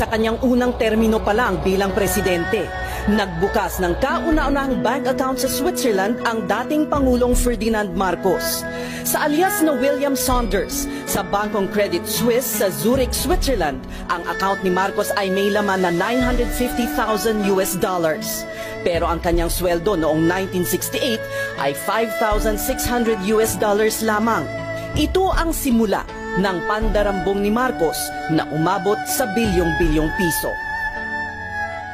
sa kanyang unang termino pa lang bilang presidente. Nagbukas ng kauna-unahang bank account sa Switzerland ang dating Pangulong Ferdinand Marcos. Sa alias na William Saunders, sa Bangkong Credit Suisse sa Zurich, Switzerland, ang account ni Marcos ay may laman na $950,000. Pero ang kanyang sweldo noong 1968 ay $5,600 lamang. Ito ang simula ng pandarambong ni Marcos na umabot sa bilyong-bilyong piso.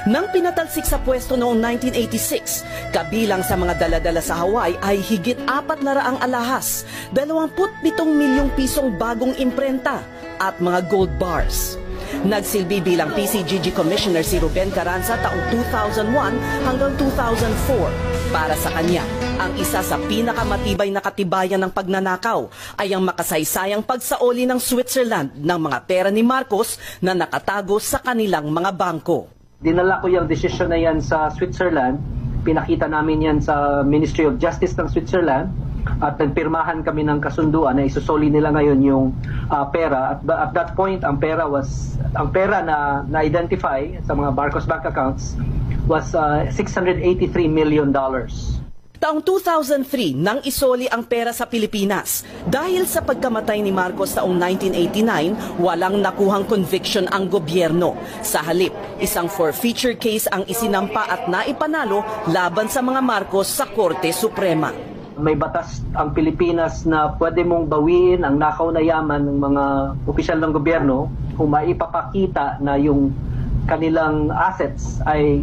Nang pinatalsik sa pwesto noong 1986, kabilang sa mga daladala sa Hawaii ay higit 400 alahas, 27 milyong pisong bagong imprenta at mga gold bars. Nagsilbi bilang PCGG Commissioner si Ruben Carranza taong 2001 hanggang 2004. Para sa kanya, ang isa sa pinakamatibay na katibayan ng pagnanakaw ay ang makasaysayang pagsaoli ng Switzerland ng mga pera ni Marcos na nakatago sa kanilang mga bangko. Dinala ko yung desisyon na yan sa Switzerland, pinakita namin yan sa Ministry of Justice ng Switzerland at nagpirmahan kami ng kasunduan na isusoli nila ngayon yung pera. At that point, ang pera na na-identify sa mga Marcos bank accounts was $683 million. Taong 2003 nang isoli ang pera sa Pilipinas. Dahil sa pagkamatay ni Marcos taong 1989, walang nakuhang conviction ang gobyerno. Sa halip, isang forfeiture case ang isinampa at naipanalo laban sa mga Marcos sa Korte Suprema. May batas ang Pilipinas na pwede mong bawiin ang nakaw na yaman ng mga opisyal ng gobyerno kung maipapakita na yung kanilang assets ay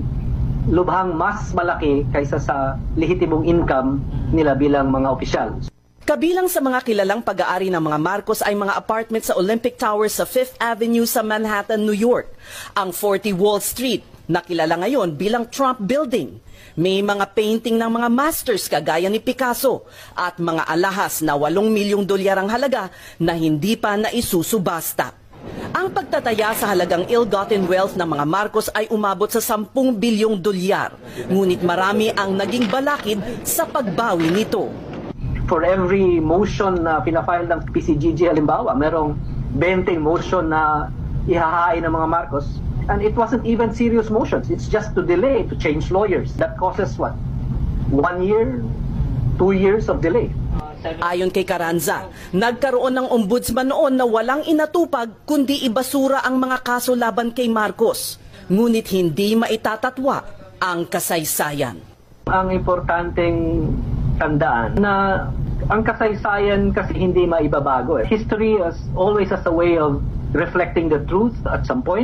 lubhang mas malaki kaysa sa lehitimong income nila bilang mga opisyal. Kabilang sa mga kilalang pag-aari ng mga Marcos ay mga apartment sa Olympic Tower sa 5th Avenue sa Manhattan, New York. Ang 40 Wall Street, na kilala ngayon bilang Trump Building. May mga painting ng mga masters kagaya ni Picasso at mga alahas na $8 milyong ang halaga na hindi pa naisusubasta. Ang pagtataya sa halagang ill-gotten wealth ng mga Marcos ay umabot sa $10 bilyong. Ngunit marami ang naging balakid sa pagbawi nito. For every motion na pinafile ng PCGG, halimbawa, merong 20 motion na ihahain ng mga Marcos. And it wasn't even serious motions. It's just to delay, to change lawyers. That causes what? 1 year, 2 years of delay. Ayon kay Carranza, nagkaroon ng ombudsman noon na walang inatupag kundi ibasura ang mga kaso laban kay Marcos. Ngunit hindi maitatatwa ang kasaysayan. Ang importanteng tandaan na ang kasaysayan kasi hindi maibabago. History is always as a way of reflecting the truth at some point.